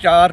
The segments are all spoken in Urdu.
4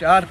4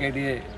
KDA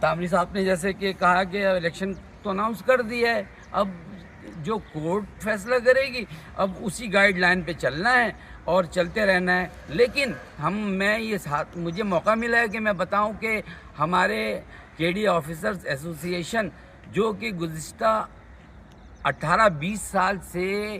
تعمری صاحب نے جیسے کہ کہا کہ الیکشن تو اناؤنس کر دیا ہے، اب جو کورٹ فیصلہ کرے گی اب اسی گائیڈ لائن پہ چلنا ہے اور چلتے رہنا ہے. لیکن مجھے موقع ملا ہے کہ میں بتاؤں کہ ہمارے کے ڈی آفیسرز ایسوسی ایشن جو کہ گزشتہ 18-20 سال سے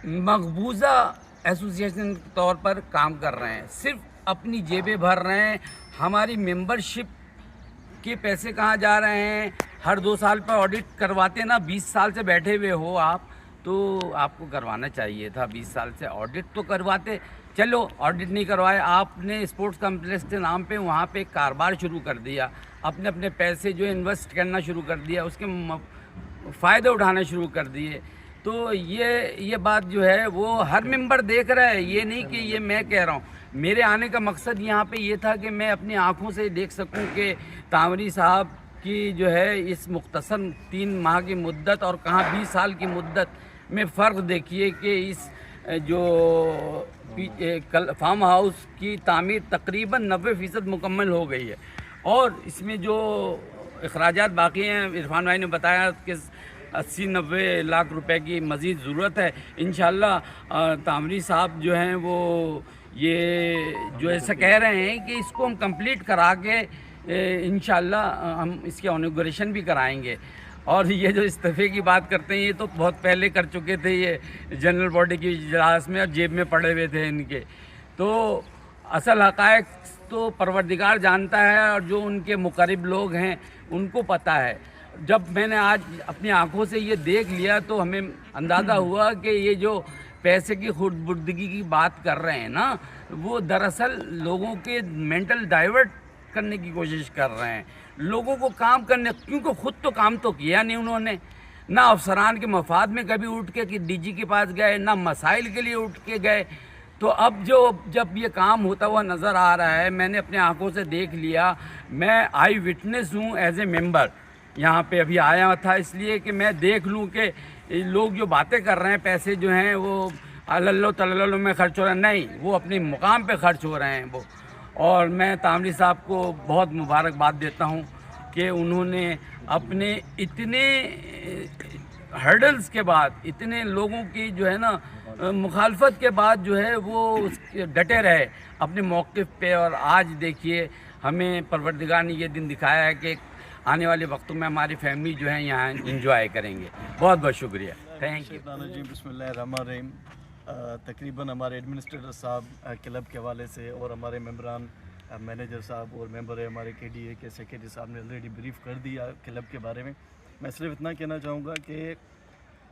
مقبوضہ ایسوسیشن کے طور پر کام کر رہے ہیں، صرف اپنی جیبیں بھر رہے ہیں. ہماری ممبرشپ کے پیسے کہاں جا رہے ہیں؟ ہر 2 سال پر آڈٹ کرواتے نا. 20 سال سے بیٹھے ہوئے ہو آپ تو آپ کو کروانا چاہیے تھا. 20 سال سے آڈٹ تو کرواتے. چلو آڈٹ نہیں کروائے، آپ نے اسپورٹس کمپلیکس کے نام پہ وہاں پہ کاروبار شروع کر دیا، اپنے پیسے جو انویسٹ کرنا شروع کر دیا، اس کے فائدے اٹھانا شروع کر دیے. تو یہ بات جو ہے وہ ہر ممبر دیکھ رہا ہے، یہ نہیں کہ یہ میں کہہ رہا ہوں. میرے آنے کا مقصد یہاں پہ یہ تھا کہ میں اپنی آنکھوں سے دیکھ سکوں کہ تعمری صاحب کی جو ہے اس مختصر 3 ماہ کی مدت اور کہاں 20 سال کی مدت میں فرق دیکھیے کہ اس جو فارم ہاؤس کی تعمیر تقریباً 90% مکمل ہو گئی ہے، اور اس میں جو اخراجات باقی ہیں عرفان بھائی نے بتایا کہ 80-90 لاکھ روپے کی مزید ضرورت ہے. انشاءاللہ تعمری صاحب جو ہیں وہ یہ جو ایسا کہہ رہے ہیں کہ اس کو ہم کمپلیٹ کرا کے انشاءاللہ ہم اس کے انوگریشن بھی کرائیں گے. اور یہ جو استعفے کی بات کرتے ہیں یہ تو بہت پہلے کر چکے تھے، یہ جنرل باڈی کی اجلاس میں اور جیب میں پڑے ہوئے تھے ان کے. تو اصل حقائق تو پروردگار جانتا ہے اور جو ان کے مقرب لوگ ہیں ان کو پتہ ہے. جب میں نے آج اپنی آنکھوں سے یہ دیکھ لیا تو ہمیں اندازہ ہوا کہ یہ جو پیسے کی خود بردگی کی بات کر رہے ہیں نا، وہ دراصل لوگوں کے مینٹل ڈائیورٹ کرنے کی کوشش کر رہے ہیں، لوگوں کو کام کرنے، کیونکہ خود تو کام تو کیا نہیں انہوں نے. نہ افسران کے مفاد میں کبھی اٹھ کے کہ ڈی جی کے پاس گئے، نہ مسائل کے لیے اٹھ کے گئے. تو اب جب یہ کام ہوتا ہوا نظر آ رہا ہے، میں نے اپنے آنکھوں سے دیکھ لیا. میں آئی وٹنس ہوں ایز اے ممبر، یہاں پہ ابھی آیا تھا اس لیے کہ میں دیکھ لوں کہ لوگ جو باتیں کر رہے ہیں پیسے جو ہیں وہ اللہ تللو میں خرچ ہو رہے ہیں، نہیں، وہ اپنے مقام پہ خرچ ہو رہے ہیں وہ. اور میں تعمری صاحب کو بہت مبارکباد دیتا ہوں کہ انہوں نے اپنے اتنے ہرڈلز کے بعد، اتنے لوگوں کی جو ہے نا مخالفت کے بعد جو ہے وہ ڈٹے رہے اپنے موقف پہ. اور آج دیکھیے ہمیں پروردگار نے یہ دن دکھایا ہے کہ آنے والے وقتوں میں ہماری فیملی جو ہے یہاں انجوائے کریں گے. بہت بہت شکریہ. Thank you. بسم اللہ الرحمن الرحیم. تقریباً ہمارے ایڈمنسٹریٹر صاحب کلب کے حوالے سے اور ہمارے ممبران، مینیجر صاحب اور ممبر ہے ہمارے کے ڈی اے کے سیکریٹری صاحب نے آلریڈی بریف کر دیا کلب کے بارے میں. میں صرف اتنا کہنا چاہوں گا کہ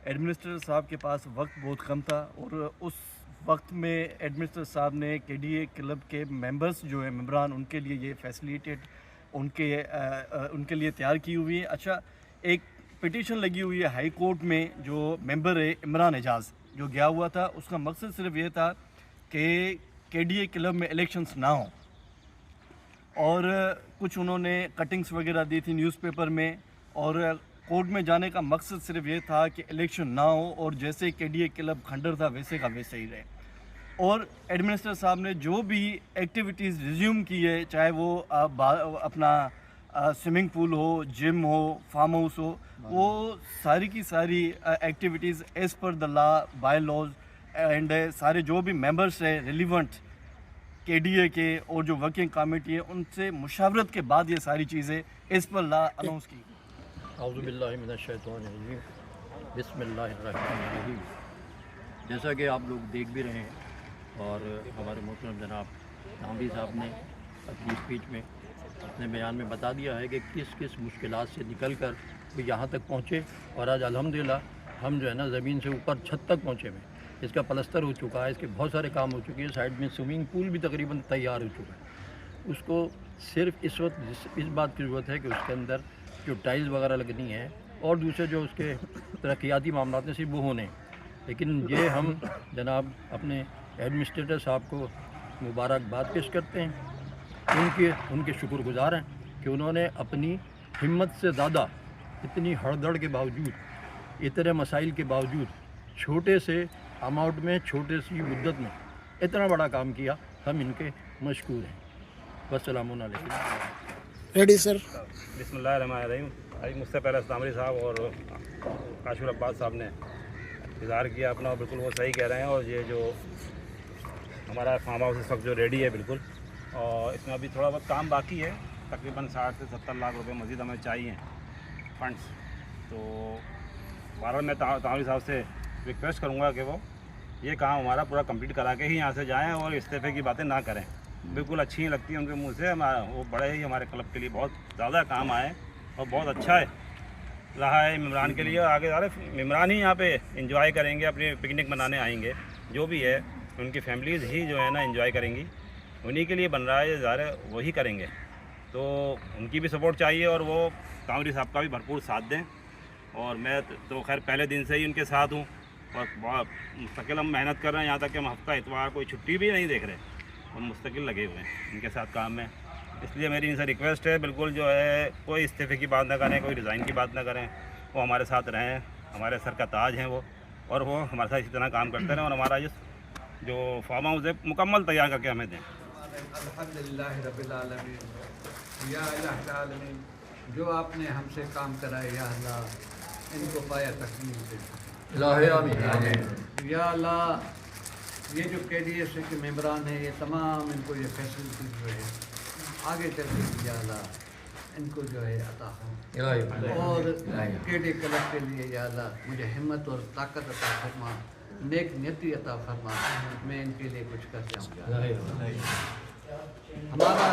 ایڈمنسٹریٹر صاحب کے پاس وقت بہت کم تھا، اور اس وقت میں ایڈمنسٹریٹر صاحب نے کے ڈی اے کلب کے ممبرز جو ہیں ممبران، ان کے لیے یہ فیسلیٹیٹ ان کے لیے تیار کی ہوئی ہے. اچھا، ایک پٹیشن لگی ہوئی ہے ہائی کورٹ میں، جو ممبر ہے عمران اعجاز جو گیا ہوا تھا، اس کا مقصد صرف یہ تھا کہ کے ڈی اے کلب میں الیکشنز نہ ہوں، اور کچھ انہوں نے کٹنگز وغیرہ دی تھی نیوز پیپر میں، اور کورٹ میں جانے کا مقصد صرف یہ تھا کہ الیکشن نہ ہو اور جیسے کے ڈی اے کلب کھنڈر تھا ویسے کا ویسے ہی رہے. اور ایڈمنسٹریٹر صاحب نے جو بھی ایکٹیویٹیز ریزیوم کی ہے، چاہے وہ اپنا سوئمنگ پول ہو، جم ہو، فارم ہاؤس ہو، وہ ساری کی ساری activities as per the law, by laws, and سارے جو بھی ممبرس ہیں ریلیونٹ کے ڈی اے کے اور جو ورکنگ کمیٹی ہے، ان سے مشاورت کے بعد یہ ساری چیزیں ایز پر لا اناؤنس کی. اعوذ باللہ من الشیطان الرجیم، بسم اللہ الرحمن الرحیم. جیسا کہ آپ لوگ دیکھ بھی رہے ہیں اور ہمارے محترم جناب تعمری صاحب نے اپنی اسپیچ میں اپنے بیان میں بتا دیا ہے کہ کس کس مشکلات سے نکل کر وہ یہاں تک پہنچے، اور آج الحمدللہ ہم جو ہے نا زمین سے اوپر چھت تک پہنچے ہوئے. اس کا پلستر ہو چکا ہے، اس کے بہت سارے کام ہو چکے ہیں، سائڈ میں سوئمنگ پول بھی تقریباً تیار ہو چکا ہے. اس کو صرف اس وقت اس بات کی ضرورت ہے کہ اس کے اندر جو ٹائلز وغیرہ لگنی ہے اور دوسرے جو اس کے ترقیاتی معاملات ہیں صرف وہ ہونے ہیں. لیکن یہ ہم جناب اپنے ایڈمنسٹریٹر صاحب کو مبارکباد پیش کرتے ہیں، ان کے شکر گزار ہیں کہ انہوں نے اپنی ہمت سے زیادہ، اتنی ہڑدڑ کے باوجود، اتنے مسائل کے باوجود، چھوٹے سے اماؤنٹ میں، چھوٹے سی مدت میں اتنا بڑا کام کیا. ہم ان کے مشکور ہیں. والسلام علیکم. ریڈی سر. بسم اللہ الرحمن الرحیم. ابھی مجھ سے پہلے تامری صاحب اور عاشور عباس صاحب نے اظہار کیا اپنا, اور بالکل وہ صحیح کہہ رہے ہیں. اور یہ جو ہمارا فارم ہاؤس اس وقت جو ریڈی ہے بالکل, اور اس میں ابھی تھوڑا بہت کام باقی ہے, تقریباً 60 سے 70 لاکھ روپے مزید ہمیں چاہیے فنڈس. تو بہرحال میں تامری صاحب سے ریکویسٹ کروں گا کہ وہ یہ کام ہمارا پورا کمپلیٹ کرا کے ہی یہاں سے جائیں اور استعفے کی باتیں نہ کریں. بالکل اچھی لگتی ہیں ان کے منہ سے. وہ بڑے ہی ہمارے کلب کے لیے بہت زیادہ کام آئے اور بہت اچھا ہے رہا ہے ممبران کے لیے. اور آگے سارے ممبران ہی یہاں پہ انجوائے کریں گے, اپنی پکنک منانے آئیں گے. جو بھی ہے ان کی فیملیز ہی جو ہے نا انجوائے کریں گی. انہی کے لیے بن رہا ہے یہ, ظاہر ہے وہی کریں گے. تو ان کی بھی سپورٹ چاہیے اور وہ تامری صاحب کا بھی بھرپور ساتھ دیں. اور میں تو خیر پہلے دن سے ہی ان کے ساتھ ہوں اور بہت مستقل ہم محنت کر رہے ہیں. یہاں تک کہ ہم ہفتہ اتوار کوئی چھٹی بھی نہیں دیکھ رہے, ہم مستقل لگے ہوئے ہیں ان کے ساتھ کام میں. اس لیے میری ان سے ریکویسٹ ہے بالکل جو ہے کوئی استعفے کی بات نہ کریں, کوئی ریزائن کی بات نہ کریں. وہ ہمارے ساتھ رہیں, ہمارے سر کا تاج ہیں وہ, اور وہ ہمارے ساتھ اسی طرح کام کرتے رہیں اور ہمارا جو فارم ہاؤس ہے مکمل تیار کر کے ہمیں دیں. الحمدللہ رب العالمین. یا الہ العالمین, جو آپ نے ہم سے کام کرائے یا اللہ ان کو پایا تکمیل دے. الہی آمین. یا اللہ یہ جو کے ڈی ایس کے ممبران ہیں یہ تمام ان کو یہ فیسلٹی جو ہے آگے چل کے یا اللہ ان کو جو ہے عطا ہو. اور کے ڈی کلب کے لیے یا اللہ مجھے ہمت اور طاقت عطا فرما, نیک نیتی عطا فرما. میں ان کے لیے کچھ کر جاؤں. ہمارا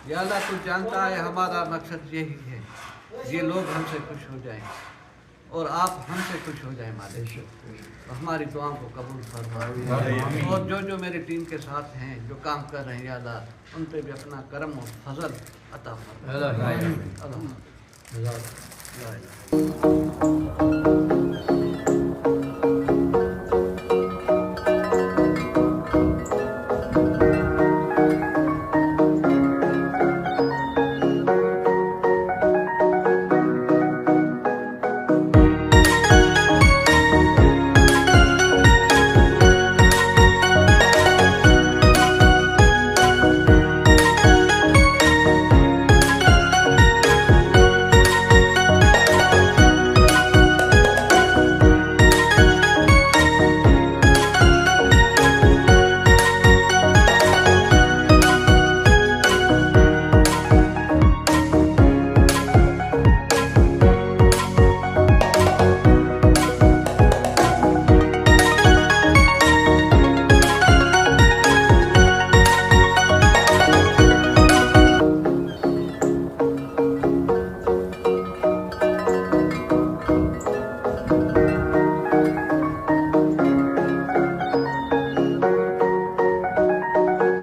یا اللہ تو جانتا ہے ہمارا مقصد یہی ہے, یہ لوگ ہم سے خوش ہو جائیں اور آپ ہم سے خوش ہو جائیں مالک. ہماری دعاؤں کو قبول فرما. اور جو میری ٹیم کے ساتھ ہیں جو کام کر رہے ہیں یا اللہ ان پہ بھی اپنا کرم اور فضل عطا فرما.